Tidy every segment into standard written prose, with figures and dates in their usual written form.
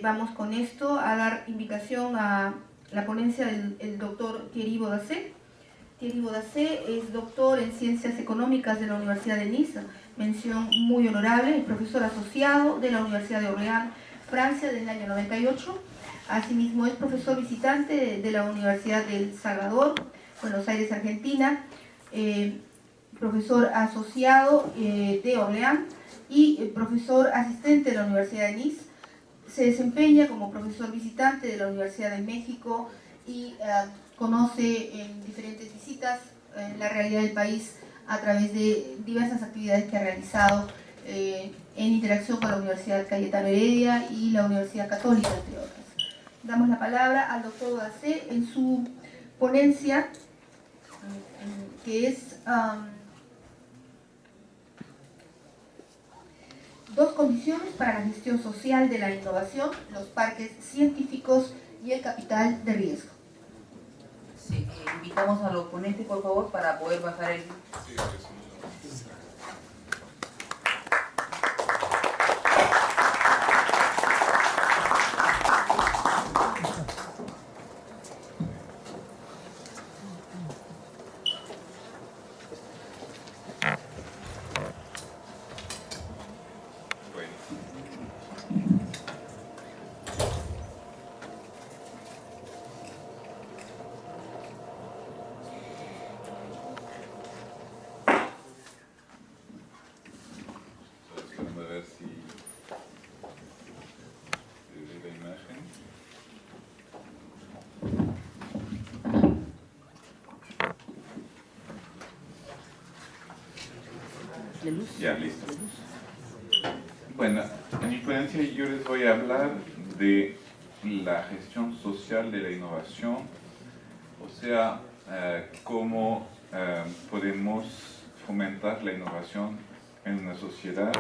vamos con esto a dar invitación a la ponencia del doctor Thierry Bodassé. Thierry Bodassé es doctor en Ciencias Económicas de la Universidad de Niza, mención muy honorable, es profesor asociado de la Universidad de Orleans, Francia, desde el año 98. Asimismo es profesor visitante de la Universidad del Salvador, Buenos Aires, Argentina, profesor asociado de Orleans y profesor asistente de la Universidad de Niza. Se desempeña como profesor visitante de la Universidad de México y conoce en diferentes visitas la realidad del país a través de diversas actividades que ha realizado en interacción con la Universidad Cayetano Heredia y la Universidad Católica, entre otras. Damos la palabra al doctor Bodassé en su ponencia, que es dos condiciones para la gestión social de la innovación, los parques científicos y el capital de riesgo. Sí, invitamos a los ponentes, por favor, para poder bajar el... Sí, gracias. Ya, listo. Bueno, en mi ponencia yo les voy a hablar de la gestión social de la innovación, o sea, cómo podemos fomentar la innovación en una sociedad.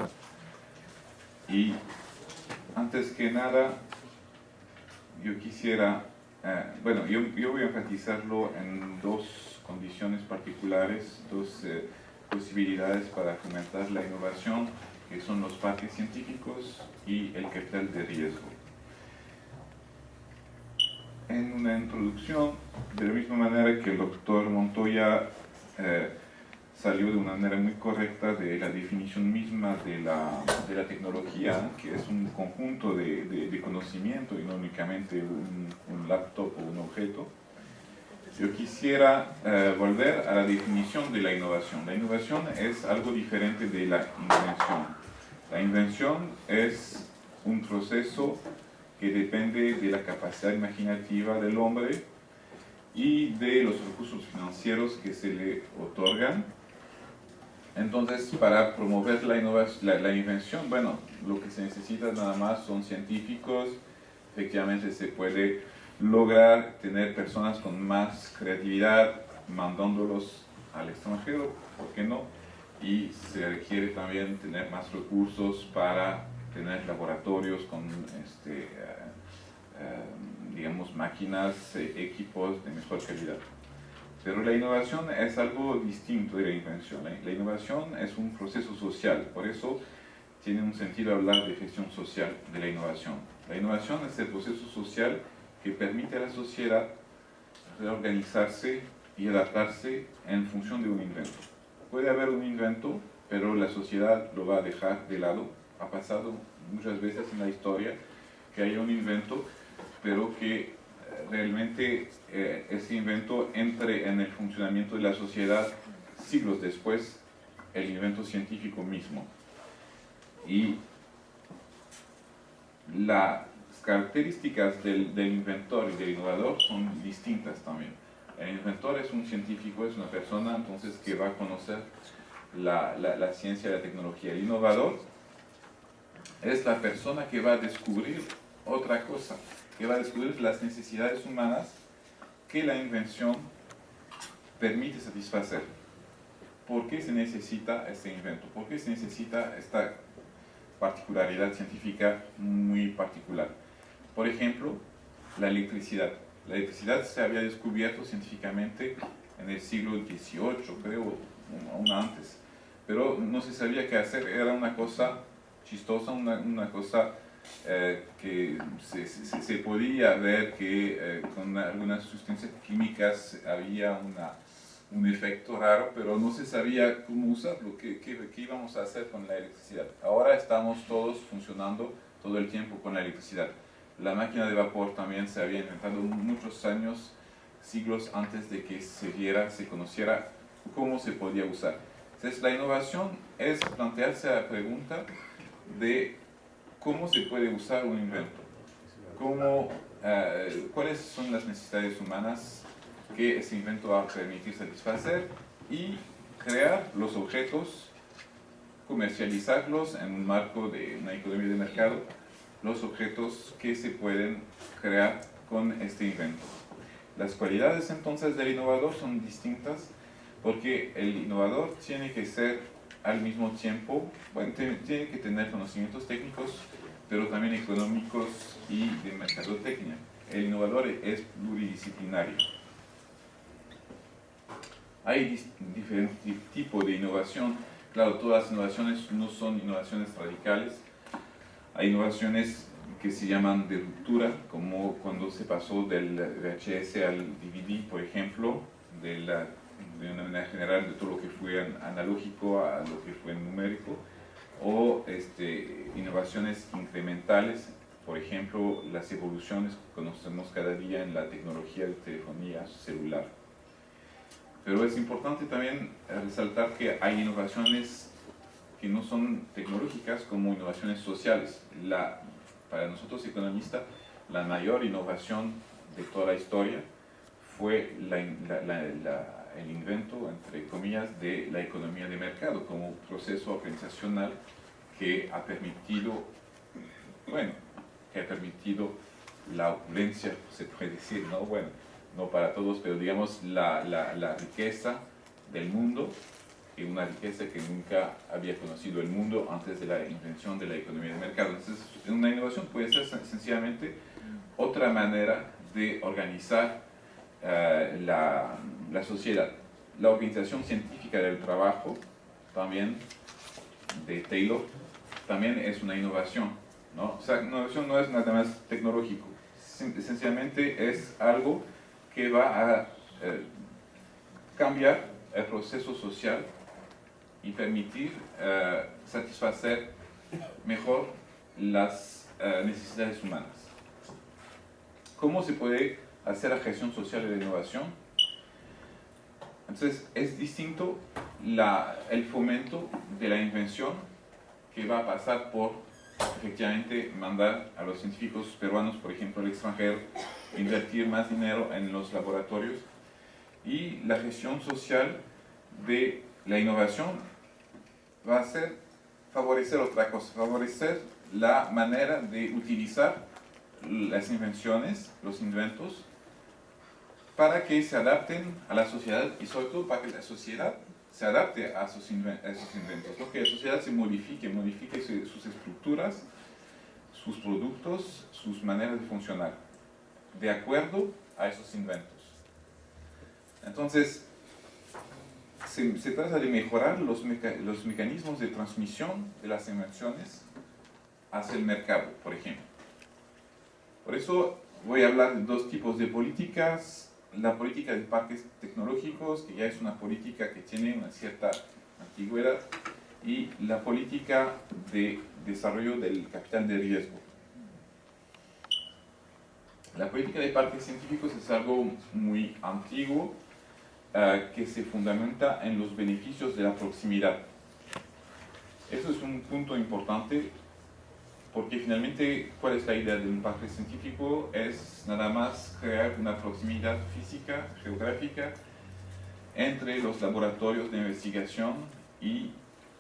Y antes que nada, yo quisiera, yo voy a enfatizarlo en dos condiciones particulares, dos posibilidades para fomentar la innovación, que son los parques científicos y el capital de riesgo. En una introducción, de la misma manera que el doctor Montoya salió de una manera muy correcta de la definición misma de la tecnología, que es un conjunto de conocimiento y no únicamente un laptop o un objeto, yo quisiera volver a la definición de la innovación. La innovación es algo diferente de la invención. La invención es un proceso que depende de la capacidad imaginativa del hombre y de los recursos financieros que se le otorgan. Entonces, para promover la invención, bueno, lo que se necesita nada más son científicos. Efectivamente se puede lograr tener personas con más creatividad mandándolos al extranjero, ¿por qué no? Y se requiere también tener más recursos para tener laboratorios con digamos, máquinas, equipos de mejor calidad. Pero la innovación es algo distinto de la invención. La innovación es un proceso social, por eso tiene un sentido hablar de gestión social de la innovación. La innovación es el proceso social que permite a la sociedad reorganizarse y adaptarse en función de un invento. Puede haber un invento, pero la sociedad lo va a dejar de lado. Ha pasado muchas veces en la historia que hay un invento, pero que realmente ese invento entre en el funcionamiento de la sociedad siglos después, el invento científico mismo. Y las características del inventor y del innovador son distintas también. El inventor es un científico, es una persona entonces que va a conocer la ciencia y la tecnología. El innovador es la persona que va a descubrir otra cosa, que va a descubrir las necesidades humanas que la invención permite satisfacer. ¿Por qué se necesita este invento? ¿Por qué se necesita esta particularidad científica muy particular? Por ejemplo, la electricidad. La electricidad se había descubierto científicamente en el siglo XVIII, creo, aún antes. Pero no se sabía qué hacer, era una cosa chistosa, una cosa que se podía ver que con algunas sustancias químicas había un efecto raro, pero no se sabía cómo usarlo, qué íbamos a hacer con la electricidad. Ahora estamos todos funcionando todo el tiempo con la electricidad. La máquina de vapor también se había inventado muchos años, siglos antes de que se conociera cómo se podía usar. Entonces la innovación es plantearse la pregunta de cómo se puede usar un invento, cuáles son las necesidades humanas que ese invento va a permitir satisfacer y crear los objetos, comercializarlos en un marco de una economía de mercado, los objetos que se pueden crear con este invento. Las cualidades entonces del innovador son distintas porque el innovador tiene que ser al mismo tiempo, bueno, tiene que tener conocimientos técnicos, pero también económicos y de mercadotecnia. El innovador es pluridisciplinario. Hay diferentes tipos de innovación. Claro, todas las innovaciones no son innovaciones radicales. Hay innovaciones que se llaman de ruptura, como cuando se pasó del VHS al DVD, por ejemplo, de una manera general de todo lo que fue analógico a lo que fue numérico, o innovaciones incrementales, por ejemplo, las evoluciones que conocemos cada día en la tecnología de telefonía celular. Pero es importante también resaltar que hay innovaciones que no son tecnológicas como innovaciones sociales. Para nosotros economistas, la mayor innovación de toda la historia fue el invento, entre comillas, de la economía de mercado como proceso organizacional que ha permitido, la opulencia, se puede decir, ¿no? Bueno, no para todos, pero digamos la riqueza del mundo, y una riqueza que nunca había conocido el mundo antes de la invención de la economía de mercado. Entonces, una innovación puede ser sencillamente otra manera de organizar la sociedad. La organización científica del trabajo, también de Taylor, también es una innovación, ¿no? O sea, innovación no es nada más tecnológico, esencialmente es algo que va a cambiar el proceso social y permitir satisfacer mejor las necesidades humanas. ¿Cómo se puede hacer la gestión social de la innovación? Entonces, es distinto el fomento de la invención, que va a pasar por, efectivamente, mandar a los científicos peruanos, por ejemplo, al extranjero, invertir más dinero en los laboratorios, y la gestión social de la innovación va a ser favorecer otra cosa, favorecer la manera de utilizar las invenciones, los inventos, para que se adapten a la sociedad y sobre todo para que la sociedad se adapte a esos inventos, ¿no? Que la sociedad se modifique sus estructuras, sus productos, sus maneras de funcionar, de acuerdo a esos inventos. Entonces, se trata de mejorar los mecanismos de transmisión de las invenciones hacia el mercado, por ejemplo. Por eso voy a hablar de dos tipos de políticas. La política de parques tecnológicos, que ya es una política que tiene una cierta antigüedad, y la política de desarrollo del capital de riesgo. La política de parques científicos es algo muy antiguo, que se fundamenta en los beneficios de la proximidad. Eso es un punto importante, porque finalmente, ¿cuál es la idea de un parque científico? Es nada más crear una proximidad física, geográfica, entre los laboratorios de investigación y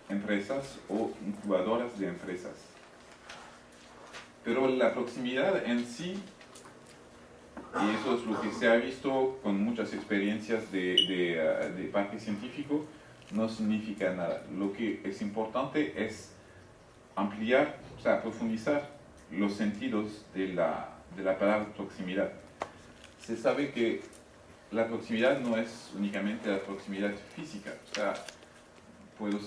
empresas o incubadoras de empresas. Pero la proximidad en sí, y eso es lo que se ha visto con muchas experiencias de parque científico, no significa nada. Lo que es importante es ampliar, o sea, profundizar los sentidos de la palabra proximidad. Se sabe que la proximidad no es únicamente la proximidad física, o sea, puedo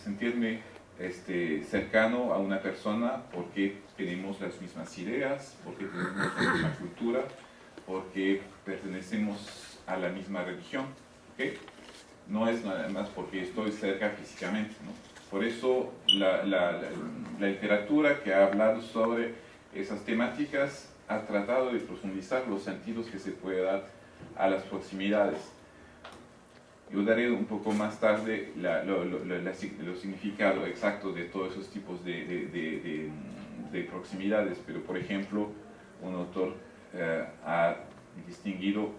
sentirme cercano a una persona porque tenemos las mismas ideas, porque tenemos la misma cultura, porque pertenecemos a la misma religión, ¿okay? No es nada más porque estoy cerca físicamente, ¿no? Por eso la literatura que ha hablado sobre esas temáticas ha tratado de profundizar los sentidos que se puede dar a las proximidades. Yo daré un poco más tarde los significados exactos de todos esos tipos de proximidades, pero por ejemplo, un autor ha distinguido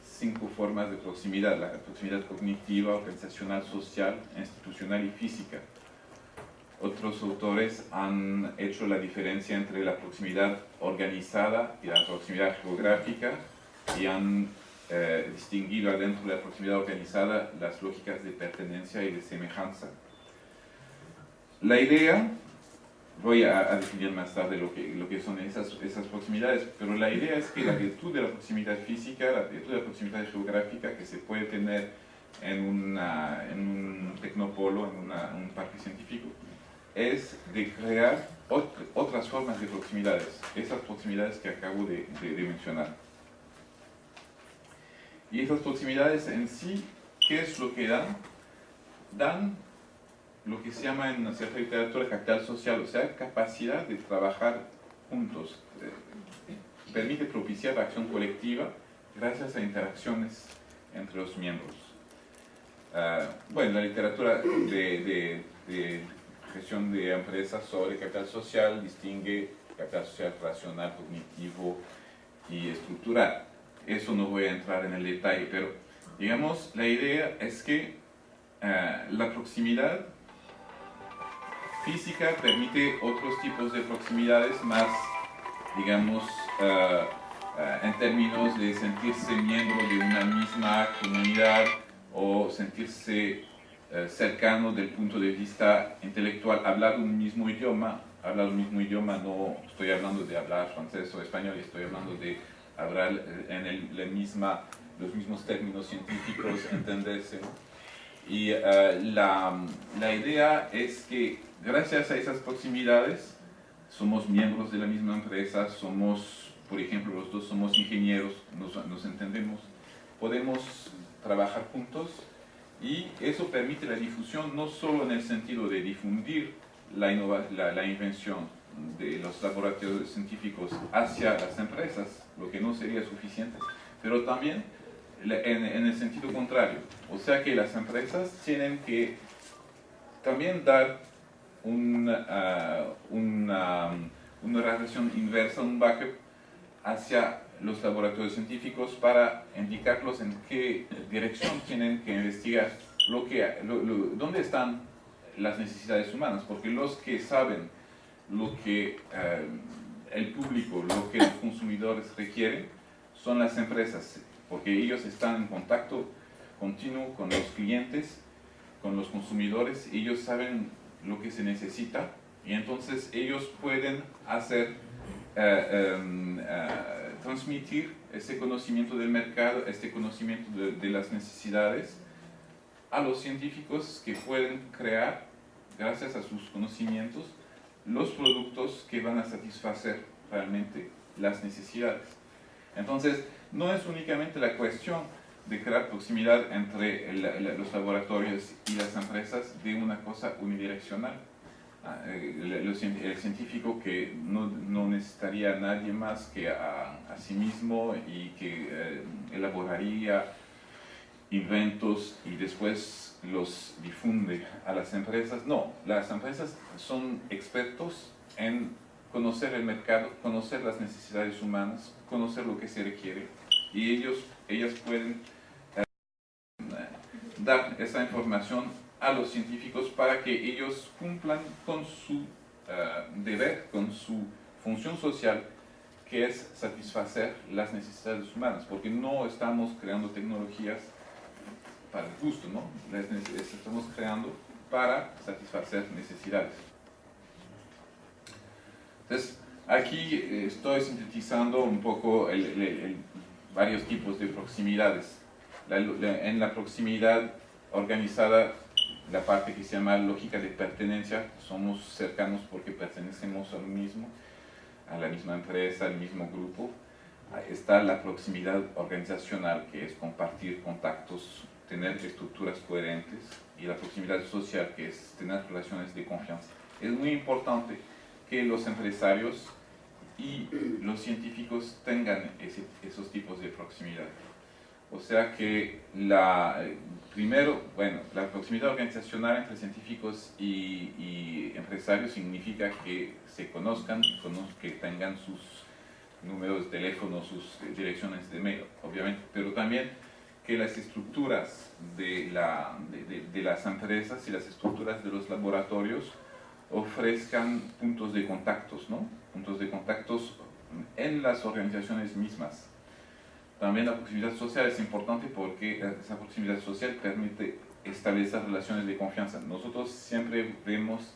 5 formas de proximidad: la proximidad cognitiva, organizacional, social, institucional y física. Otros autores han hecho la diferencia entre la proximidad organizada y la proximidad geográfica y han distinguido adentro de la proximidad organizada las lógicas de pertenencia y de semejanza. La idea, voy a definir más tarde lo que son esas proximidades, pero la idea es que la virtud de la proximidad física, la virtud de la proximidad geográfica que se puede tener en un tecnopolo, en un parque científico, es de crear otras formas de proximidades, esas proximidades que acabo de mencionar. Y esas proximidades en sí, ¿qué es lo que dan? Dan lo que se llama en cierta literatura capital social, o sea, capacidad de trabajar juntos. Permite propiciar la acción colectiva gracias a interacciones entre los miembros. Bueno, la literatura de gestión de empresas sobre capital social distingue capital social racional, cognitivo y estructural. Eso no voy a entrar en el detalle, pero digamos, la idea es que la proximidad física permite otros tipos de proximidades más, digamos, en términos de sentirse miembro de una misma comunidad o sentirse cercano del punto de vista intelectual, hablar un mismo idioma. Hablar un mismo idioma, no estoy hablando de hablar francés o español, estoy hablando de hablar en los mismos términos científicos, entenderse, ¿no? Y la idea es que gracias a esas proximidades somos miembros de la misma empresa, somos, por ejemplo, los dos somos ingenieros, nos entendemos, podemos trabajar juntos y eso permite la difusión no solo en el sentido de difundir la invención de los laboratorios científicos hacia las empresas, lo que no sería suficiente, pero también en el sentido contrario, o sea que las empresas tienen que también dar una relación inversa, un backup hacia los laboratorios científicos para indicarlos en qué dirección tienen que investigar, dónde están las necesidades humanas, porque los que saben lo que el público, lo que los consumidores requieren, son las empresas, porque ellos están en contacto continuo con los clientes, con los consumidores, ellos saben lo que se necesita y entonces ellos pueden transmitir ese conocimiento del mercado, este conocimiento de las necesidades a los científicos que pueden crear, gracias a sus conocimientos, los productos que van a satisfacer realmente las necesidades. Entonces, no es únicamente la cuestión de crear proximidad entre los laboratorios y las empresas de una cosa unidireccional. El científico que no necesitaría a nadie más que a sí mismo y que elaboraría inventos y después los difunde a las empresas. No, las empresas son expertos en conocer el mercado, conocer las necesidades humanas, conocer lo que se requiere y ellas pueden dar esa información a los científicos para que ellos cumplan con su deber, con su función social, que es satisfacer las necesidades humanas, porque no estamos creando tecnologías para el gusto, ¿no? Estamos creando para satisfacer necesidades. Entonces, aquí estoy sintetizando un poco varios tipos de proximidades. En la proximidad organizada la parte que se llama lógica de pertenencia, somos cercanos porque pertenecemos al mismo, a la misma empresa, al mismo grupo. Está la proximidad organizacional, que es compartir contactos, tener estructuras coherentes, y la proximidad social, que es tener relaciones de confianza. Es muy importante que los empresarios y los científicos tengan esos tipos de proximidad. O sea que primero, bueno, la proximidad organizacional entre científicos y empresarios significa que se conozcan, que tengan sus números de teléfono, sus direcciones de mail, obviamente, pero también que las estructuras de las empresas y las estructuras de los laboratorios ofrezcan puntos de contactos, ¿no? Puntos de contactos en las organizaciones mismas. También la proximidad social es importante porque esa proximidad social permite establecer relaciones de confianza. Nosotros siempre vemos,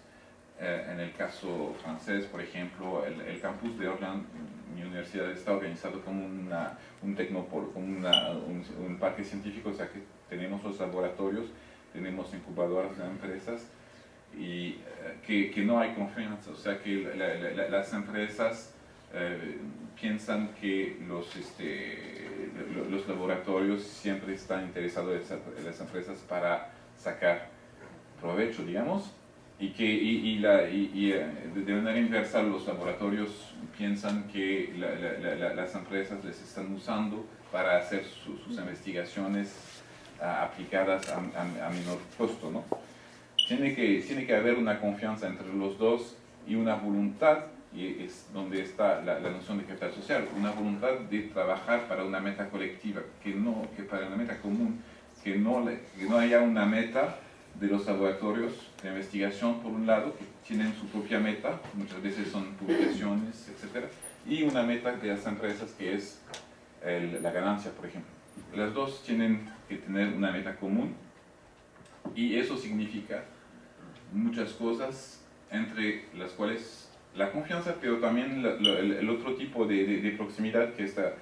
en el caso francés, por ejemplo, el campus de Orléans, mi universidad, está organizado como un tecnopolo, como un parque científico, o sea que tenemos los laboratorios, tenemos incubadoras de empresas, y que no hay confianza, o sea que las empresas piensan que los laboratorios siempre están interesados en las empresas para sacar provecho, digamos, y de manera inversa los laboratorios piensan que las empresas les están usando para hacer sus investigaciones aplicadas a menor costo, ¿no? Tiene que haber una confianza entre los dos y una voluntad, y es donde está la noción de capital social, una voluntad de trabajar para una meta colectiva, que para una meta común, que no haya una meta de los laboratorios de investigación, por un lado, que tienen su propia meta, muchas veces son publicaciones, etc., y una meta de las empresas que es la ganancia, por ejemplo. Las dos tienen que tener una meta común, y eso significa muchas cosas, entre las cuales la confianza, pero también el otro tipo de proximidad que está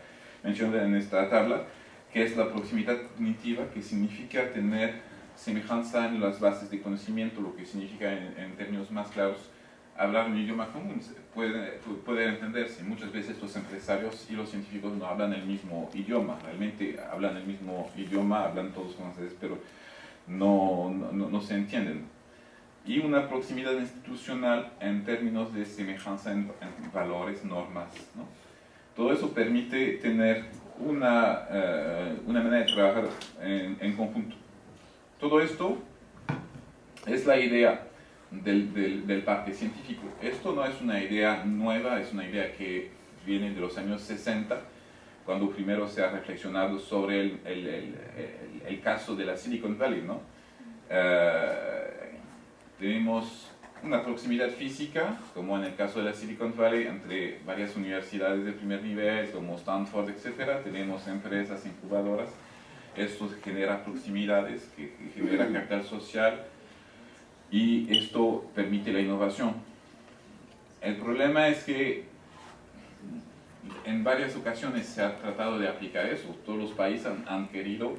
mencionada en esta tabla, que es la proximidad cognitiva, que significa tener semejanza en las bases de conocimiento, lo que significa en términos más claros hablar un idioma común, puede entenderse. Muchas veces los empresarios y los científicos no hablan el mismo idioma, realmente hablan el mismo idioma, hablan todos franceses, pero no se entienden. Y una proximidad institucional en términos de semejanza en valores, normas, ¿no? Todo eso permite tener una manera de trabajar en conjunto. Todo esto es la idea del parque científico. Esto no es una idea nueva, es una idea que viene de los años 60, cuando primero se ha reflexionado sobre el caso de la Silicon Valley, ¿no? Tenemos una proximidad física, como en el caso de la Silicon Valley, entre varias universidades de primer nivel, como Stanford, etc. Tenemos empresas incubadoras. Esto genera proximidades, que genera capital social, y esto permite la innovación. El problema es que en varias ocasiones se ha tratado de aplicar eso. Todos los países han querido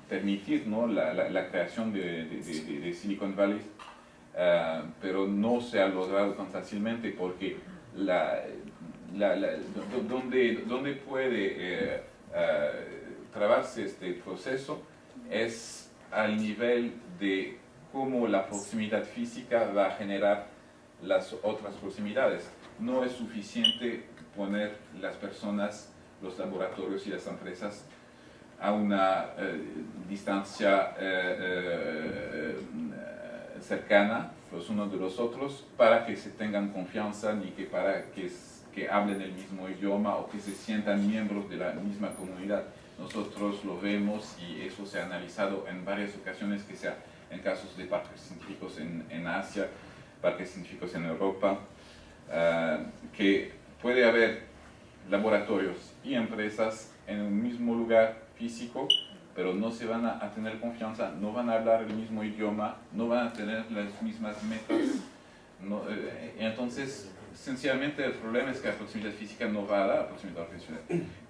permitir, ¿no?, la creación de Silicon Valley, pero no se ha logrado tan fácilmente, porque donde puede trabarse este proceso es al nivel de cómo la proximidad física va a generar las otras proximidades. No es suficiente poner las personas, los laboratorios y las empresas a una distancia cercana los unos de los otros para que se tengan confianza, ni que para que hablen el mismo idioma o que se sientan miembros de la misma comunidad. Nosotros lo vemos, y eso se ha analizado en varias ocasiones, que sea en casos de parques científicos en Asia, parques científicos en Europa, que puede haber laboratorios y empresas en un mismo lugar físico, pero no se van a tener confianza, no van a hablar el mismo idioma, no van a tener las mismas metas. Entonces, esencialmente el problema es que la proximidad física no va a dar proximidad organizacional.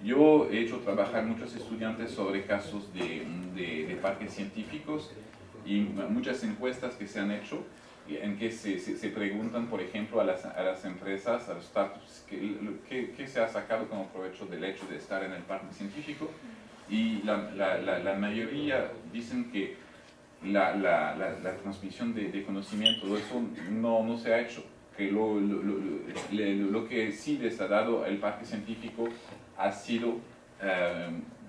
Yo he hecho trabajar muchos estudiantes sobre casos de parques científicos, y muchas encuestas que se han hecho en que se preguntan, por ejemplo, a las empresas, a los startups, ¿qué se ha sacado como provecho del hecho de estar en el parque científico? Y la mayoría dicen que la transmisión de conocimiento, todo eso no se ha hecho, que lo que sí les ha dado el parque científico ha sido,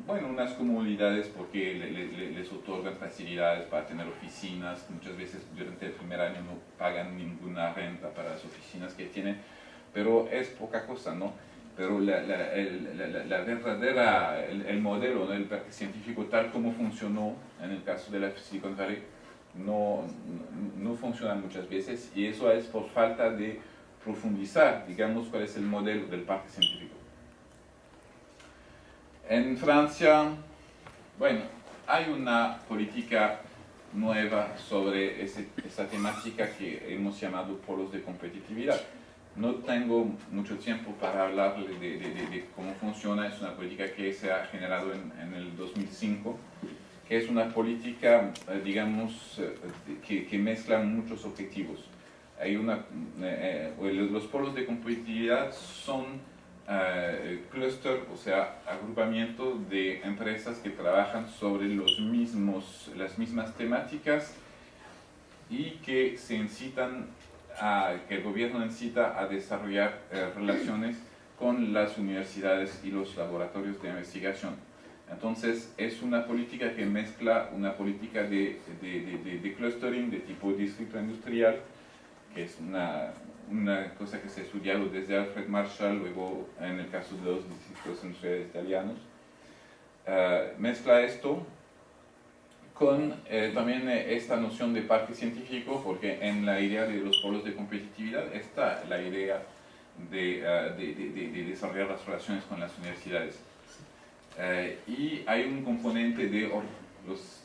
bueno, unas comodidades porque les otorgan facilidades para tener oficinas, muchas veces durante el primer año no pagan ninguna renta para las oficinas que tienen, pero es poca cosa, ¿no? Pero la verdadera, el modelo del parque científico tal como funcionó en el caso de la Silicon Valley no funciona muchas veces, y eso es por falta de profundizar, digamos, cuál es el modelo del parque científico. En Francia, bueno, hay una política nueva sobre esa temática que hemos llamado polos de competitividad. No tengo mucho tiempo para hablarle de cómo funciona. Es una política que se ha generado en el 2005, que es una política, digamos, que mezcla muchos objetivos. Hay los polos de competitividad son clúster, o sea, agrupamiento de empresas que trabajan sobre las mismas temáticas y que que el gobierno necesita a desarrollar relaciones con las universidades y los laboratorios de investigación. Entonces, es una política que mezcla una política de clustering de tipo distrito industrial, que es una cosa que se ha estudiado desde Alfred Marshall, luego en el caso de los distritos industriales italianos. Mezcla esto con también esta noción de parque científico, porque en la idea de los polos de competitividad está la idea de desarrollar las relaciones con las universidades. Y hay un componente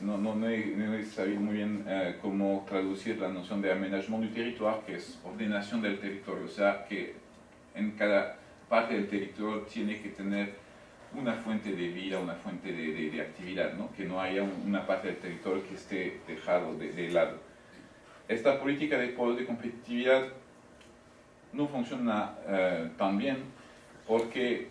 no he sabido muy bien cómo traducir la noción de aménagement du territoire, que es ordenación del territorio, o sea que en cada parte del territorio tiene que tener una fuente de vida, una fuente de actividad, ¿no? Que no haya una parte del territorio que esté dejado de lado. Esta política de polos de competitividad no funciona tan bien porque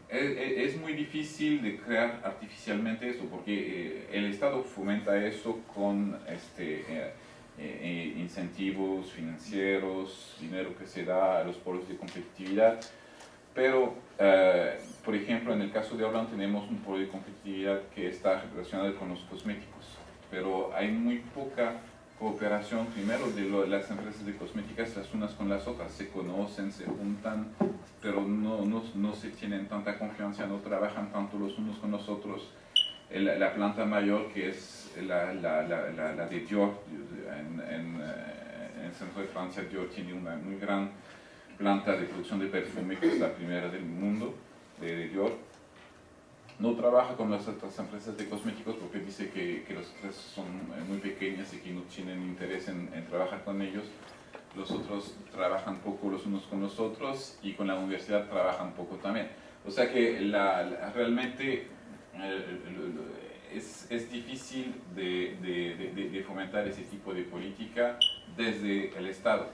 es muy difícil de crear artificialmente eso, porque el Estado fomenta eso con incentivos financieros, dinero que se da a los polos de competitividad. Pero, por ejemplo, en el caso de Holanda tenemos un polo de competitividad que está relacionado con los cosméticos, pero hay muy poca cooperación, primero, de las empresas de cosméticas las unas con las otras. Se conocen, se juntan, pero no se tienen tanta confianza, no trabajan tanto los unos con los otros. La planta mayor, que es la de Dior, en el centro de Francia, Dior tiene una muy gran planta de producción de perfume, que es la primera del mundo, de Dior. No trabaja con las otras empresas de cosméticos porque dice que las otras son muy pequeñas y que no tienen interés en trabajar con ellos. Los otros trabajan poco los unos con los otros y con la universidad trabajan poco también. O sea que realmente es difícil de fomentar ese tipo de política desde el Estado.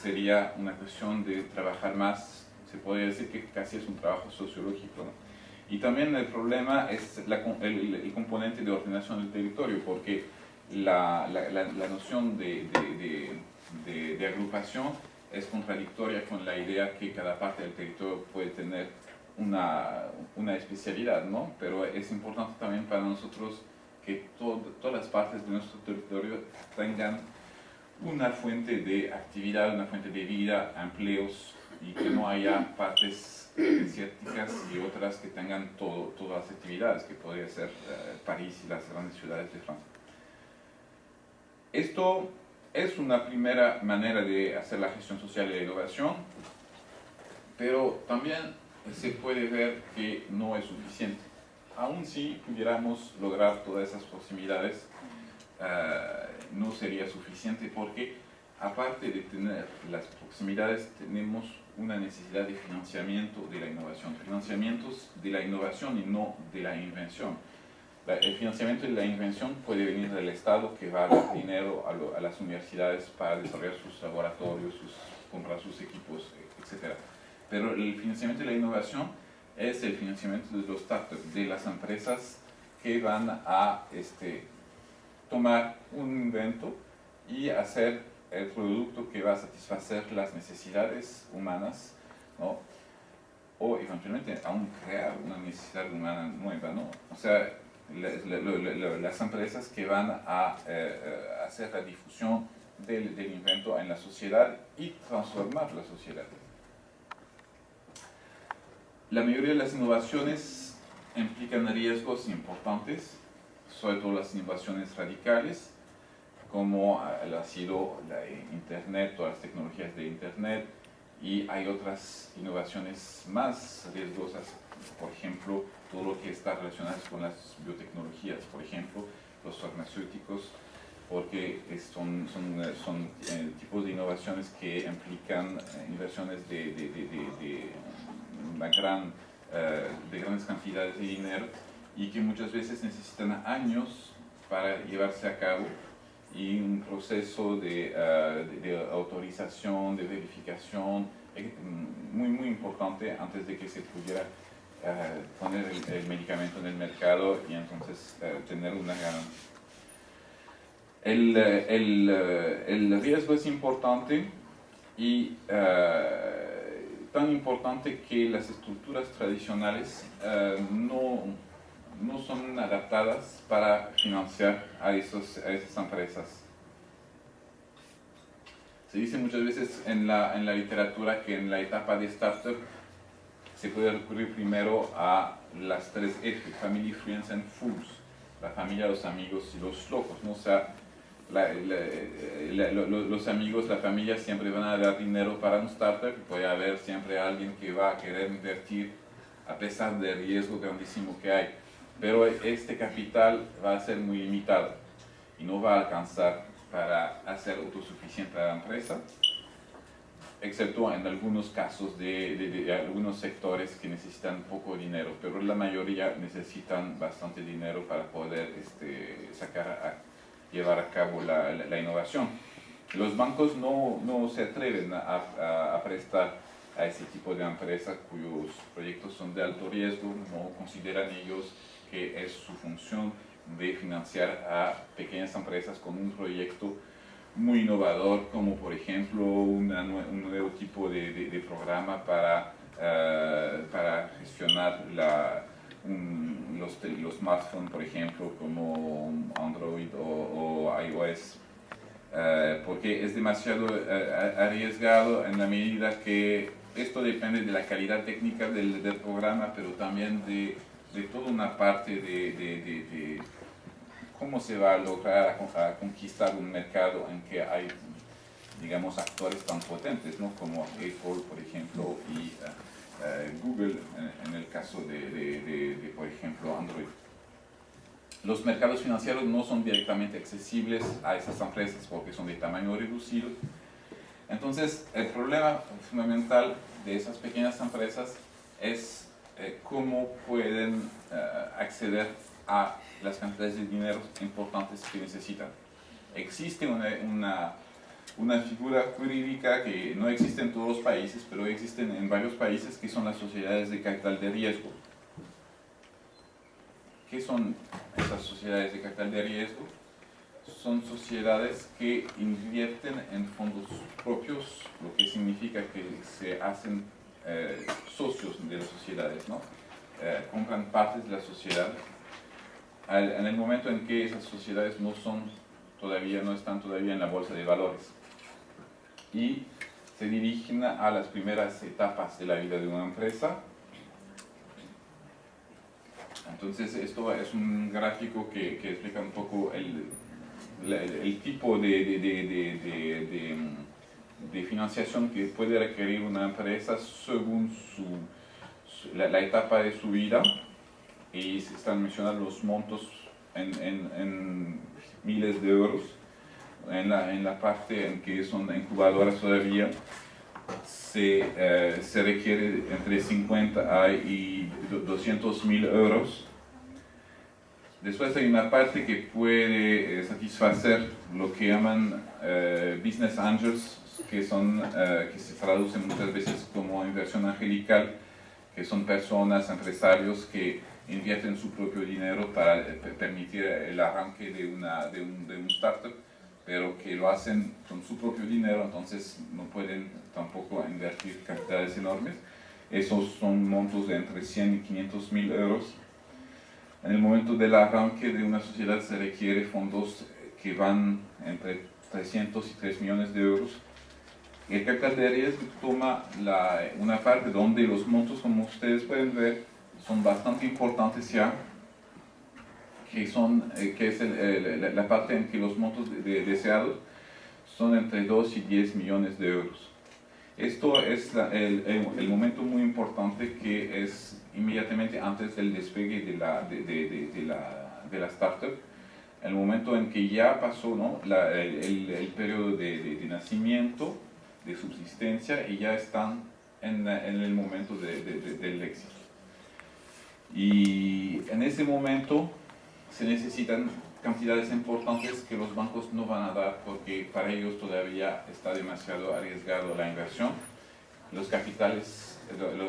Sería una cuestión de trabajar más, se podría decir que casi es un trabajo sociológico, ¿no? Y también el problema es el componente de ordenación del territorio, porque la noción de agrupación es contradictoria con la idea que cada parte del territorio puede tener una especialidad, ¿no? Pero es importante también para nosotros que todas las partes de nuestro territorio tengan una fuente de actividad, una fuente de vida, empleos, y que no haya partes desérticas y otras que tengan todas las actividades, que podría ser París y las grandes ciudades de Francia. Esto es una primera manera de hacer la gestión social de la innovación, pero también se puede ver que no es suficiente. Aun si pudiéramos lograr todas esas posibilidades, no sería suficiente porque, aparte de tener las proximidades, tenemos una necesidad de financiamiento de la innovación, financiamientos de la innovación y no de la invención. El financiamiento de la invención puede venir del Estado, que va a dar dinero a las universidades para desarrollar sus laboratorios, comprar sus equipos, etc. Pero el financiamiento de la innovación es el financiamiento de los startups, de las empresas que van a tomar un invento y hacer el producto que va a satisfacer las necesidades humanas, ¿no? O eventualmente aún crear una necesidad humana nueva, ¿no? O sea, las empresas que van a hacer la difusión del invento en la sociedad y transformar la sociedad. La mayoría de las innovaciones implican riesgos importantes, sobre todo las innovaciones radicales, como ha sido la Internet, todas las tecnologías de Internet, y hay otras innovaciones más riesgosas, por ejemplo, todo lo que está relacionado con las biotecnologías, por ejemplo, los farmacéuticos, porque son tipos de innovaciones que implican inversiones de grandes cantidades de dinero y que muchas veces necesitan años para llevarse a cabo, y un proceso de autorización, de verificación muy importante antes de que se pudiera poner el medicamento en el mercado y entonces tener una ganancia. El riesgo es importante y tan importante que las estructuras tradicionales no son adaptadas para financiar a esas empresas. Se dice muchas veces en la literatura que en la etapa de startup se puede recurrir primero a las 3 F, Family, Friends and Fools, la familia, los amigos y los locos, ¿no? O sea, los amigos, la familia siempre van a dar dinero para un startup y puede haber siempre alguien que va a querer invertir a pesar del riesgo grandísimo que hay. Pero este capital va a ser muy limitado y no va a alcanzar para hacer autosuficiente a la empresa, excepto en algunos casos de algunos sectores que necesitan poco dinero, pero la mayoría necesitan bastante dinero para poder llevar a cabo la innovación. Los bancos no se atreven a prestar a ese tipo de empresa cuyos proyectos son de alto riesgo, no consideran ellos que es su función de financiar a pequeñas empresas con un proyecto muy innovador, como por ejemplo un nuevo tipo de programa para gestionar los smartphones, por ejemplo, como Android o iOS, porque es demasiado arriesgado en la medida que esto depende de la calidad técnica del programa, pero también de toda una parte de cómo se va a lograr a conquistar un mercado en que hay, digamos, actores tan potentes, ¿no? Como Apple, por ejemplo, y Google en el caso de, por ejemplo, Android. Los mercados financieros no son directamente accesibles a esas empresas porque son de tamaño reducido. Entonces, el problema fundamental de esas pequeñas empresas es cómo pueden acceder a las cantidades de dinero importantes que necesitan. Existe una figura jurídica que no existe en todos los países, pero existen en varios países, que son las sociedades de capital de riesgo. ¿Qué son esas sociedades de capital de riesgo? Son sociedades que invierten en fondos propios, lo que significa que se hacen socios de las sociedades, ¿no? Compran partes de la sociedad. En el momento en que esas sociedades no están todavía en la bolsa de valores, y se dirigen a las primeras etapas de la vida de una empresa. Entonces esto es un gráfico que explica un poco el tipo de financiación que puede requerir una empresa según la etapa de su vida, y se están mencionando los montos en miles de euros. En la parte en que son incubadoras todavía se requiere entre 50 y 200.000 euros. Después hay una parte que puede satisfacer lo que llaman business angels, que se traducen muchas veces como inversión angelical, que son personas, empresarios que invierten su propio dinero para permitir el arranque de un startup, pero que lo hacen con su propio dinero, entonces no pueden tampoco invertir cantidades enormes. Esos son montos de entre 100 y 500 mil euros. En el momento del arranque de una sociedad se requiere fondos que van entre 300 y 3 millones de euros. El capital de riesgo toma una parte donde los montos, como ustedes pueden ver, son bastante importantes ya, que es la parte en que los montos deseados son entre 2 y 10 millones de euros. Esto es el momento muy importante, que es inmediatamente antes del despegue de la startup, el momento en que ya pasó, ¿no?, el periodo de nacimiento, de subsistencia, y ya están en el momento del éxito. Y en ese momento se necesitan cantidades importantes que los bancos no van a dar, porque para ellos todavía está demasiado arriesgado la inversión. Los capitales,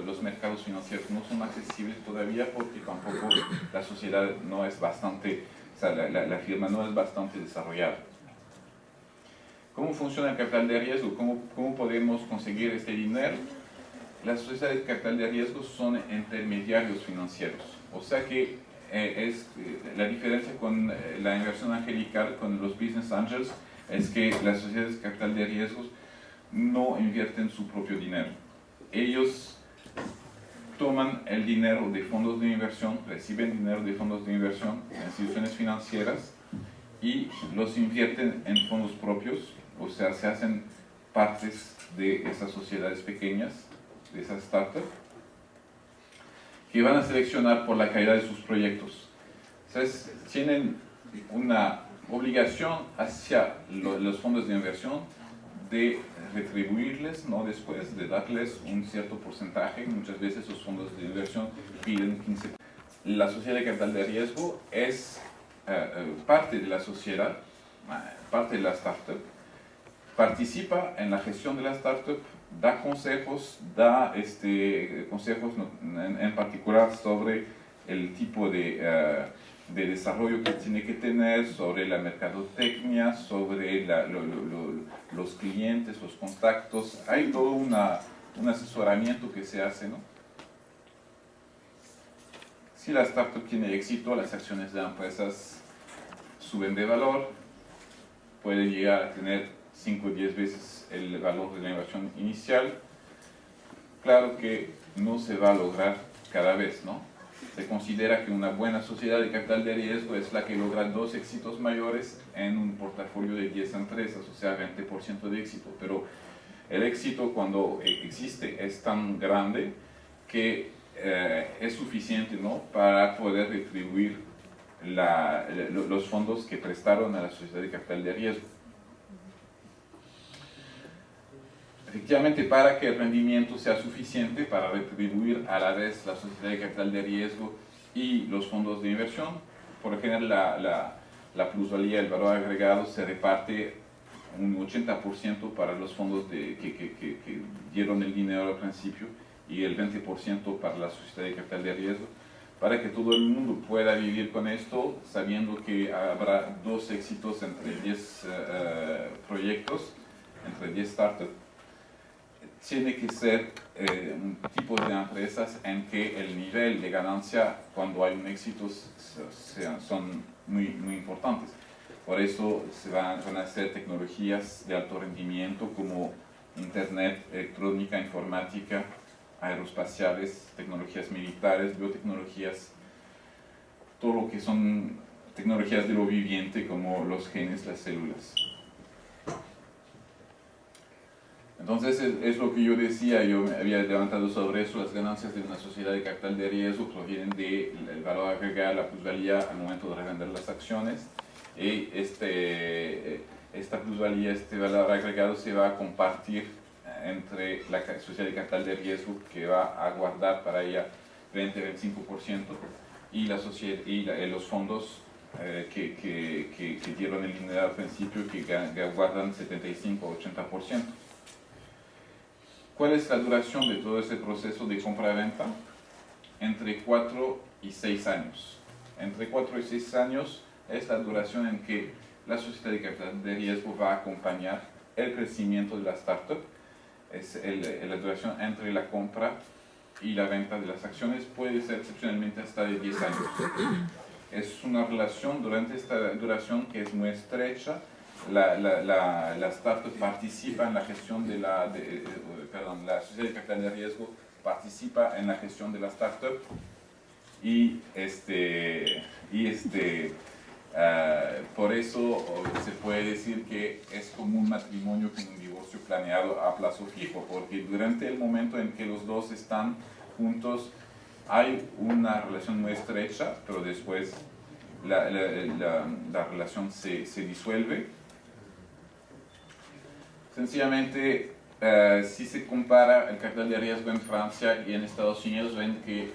los mercados financieros no son accesibles todavía, porque tampoco la sociedad no es bastante, o sea, la firma no es bastante desarrollada. ¿Cómo funciona el capital de riesgo? ¿Cómo podemos conseguir este dinero? Las sociedades de capital de riesgo son intermediarios financieros, o sea que la diferencia con la inversión angelical, con los business angels, es que las sociedades de capital de riesgos no invierten su propio dinero. Ellos toman el dinero de fondos de inversión, reciben dinero de fondos de inversión, instituciones financieras, y los invierten en fondos propios, o sea, se hacen partes de esas sociedades pequeñas, de esas startups, que van a seleccionar por la calidad de sus proyectos. Entonces, tienen una obligación hacia los fondos de inversión de retribuirles, ¿no?, después de darles un cierto porcentaje. Muchas veces los fondos de inversión piden 15%. La sociedad de capital de riesgo es parte de la sociedad, parte de la startup, participa en la gestión de la startup, da consejos, consejos en particular sobre el tipo de desarrollo que tiene que tener, sobre la mercadotecnia, sobre los clientes, los contactos. Hay todo un asesoramiento que se hace, ¿no? Si la startup tiene éxito, las acciones de empresas suben de valor, puede llegar a tener 5 o 10 veces el valor de la inversión inicial. Claro que no se va a lograr cada vez, ¿no? Se considera que una buena sociedad de capital de riesgo es la que logra 2 éxitos mayores en un portafolio de 10 empresas, o sea, 20% de éxito. Pero el éxito, cuando existe, es tan grande que es suficiente, ¿no?, para poder retribuir los fondos que prestaron a la sociedad de capital de riesgo. Efectivamente, para que el rendimiento sea suficiente para retribuir a la vez la sociedad de capital de riesgo y los fondos de inversión, por lo general la plusvalía, el valor agregado, se reparte un 80% para los fondos que dieron el dinero al principio, y el 20% para la sociedad de capital de riesgo, para que todo el mundo pueda vivir con esto, sabiendo que habrá 2 éxitos entre 10 proyectos, entre 10 startups. Tiene que ser un tipo de empresas en que el nivel de ganancia, cuando hay un éxito, son muy importantes. Por eso se van a hacer tecnologías de alto rendimiento como Internet, electrónica, informática, aeroespaciales, tecnologías militares, biotecnologías, todo lo que son tecnologías de lo viviente, como los genes, las células. Entonces es lo que yo decía, yo me había levantado sobre eso. Las ganancias de una sociedad de capital de riesgo provienen del valor agregado, la plusvalía al momento de revender las acciones, y esta plusvalía, este valor agregado, se va a compartir entre la sociedad de capital de riesgo, que va a guardar para ella 20-25%, y la sociedad, y los fondos que dieron el dinero al principio, que guardan 75-80%. ¿Cuál es la duración de todo ese proceso de compra-venta? Entre 4 y 6 años. Entre 4 y 6 años es la duración en que la sociedad de capital de riesgo va a acompañar el crecimiento de la startup. Es la duración entre la compra y la venta de las acciones, puede ser excepcionalmente hasta de 10 años. Es una relación durante esta duración que es muy estrecha. La startup participa en la gestión de la sociedad de capital de riesgo participa en la gestión de la startup y por eso se puede decir que es como un matrimonio con un divorcio planeado a plazo fijo, porque durante el momento en que los dos están juntos hay una relación muy estrecha, pero después la relación se disuelve. Sencillamente, si se compara el capital de riesgo en Francia y en Estados Unidos, ven que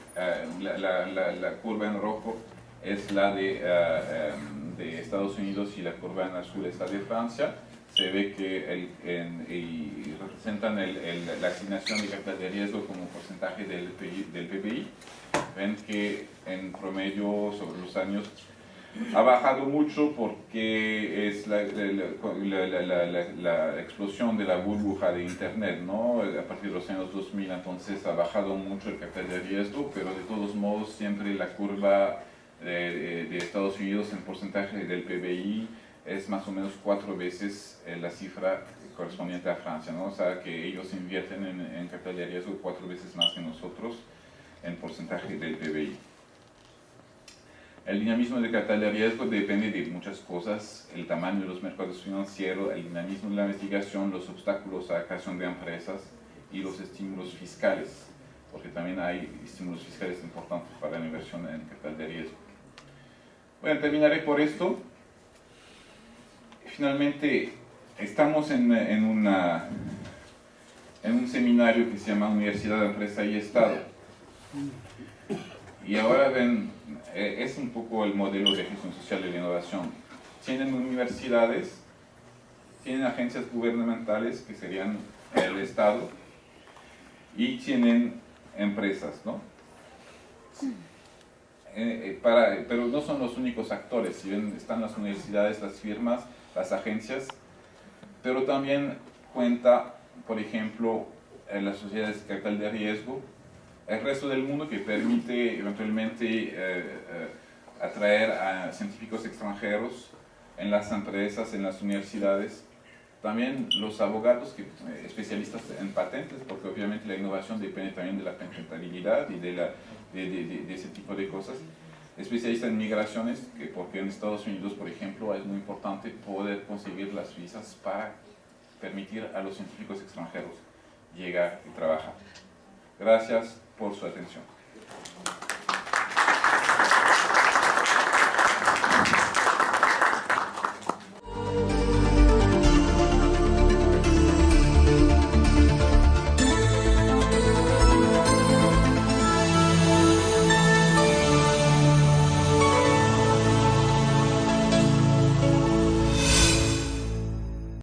la curva en rojo es la de Estados Unidos y la curva en azul es la de Francia. Se ve que representan la asignación de capital de riesgo como porcentaje del PBI. Ven que en promedio sobre los años ha bajado mucho porque es la explosión de la burbuja de Internet, ¿no? A partir de los años 2000, entonces ha bajado mucho el capital de riesgo, pero de todos modos siempre la curva de Estados Unidos en porcentaje del PBI es más o menos 4 veces la cifra correspondiente a Francia, ¿no? O sea que ellos invierten en capital de riesgo 4 veces más que nosotros en porcentaje del PBI. El dinamismo del capital de riesgo depende de muchas cosas: el tamaño de los mercados financieros, el dinamismo de la investigación, los obstáculos a la creación de empresas y los estímulos fiscales, porque también hay estímulos fiscales importantes para la inversión en capital de riesgo. Bueno, terminaré por esto. Finalmente, estamos en un seminario que se llama Universidad, Empresa y Estado. Y ahora ven, es un poco el modelo de gestión social de la innovación. Tienen universidades, tienen agencias gubernamentales, que serían el Estado, y tienen empresas, ¿no? Pero no son los únicos actores. Si ven, están las universidades, las firmas, las agencias, pero también cuenta, por ejemplo, las sociedades de capital de riesgo, el resto del mundo, que permite eventualmente atraer a científicos extranjeros en las empresas, en las universidades. También los abogados, especialistas en patentes, porque obviamente la innovación depende también de la patentabilidad y de ese tipo de cosas. Especialistas en migraciones, porque en Estados Unidos, por ejemplo, es muy importante poder conseguir las visas para permitir a los científicos extranjeros llegar y trabajar. Gracias por su atención.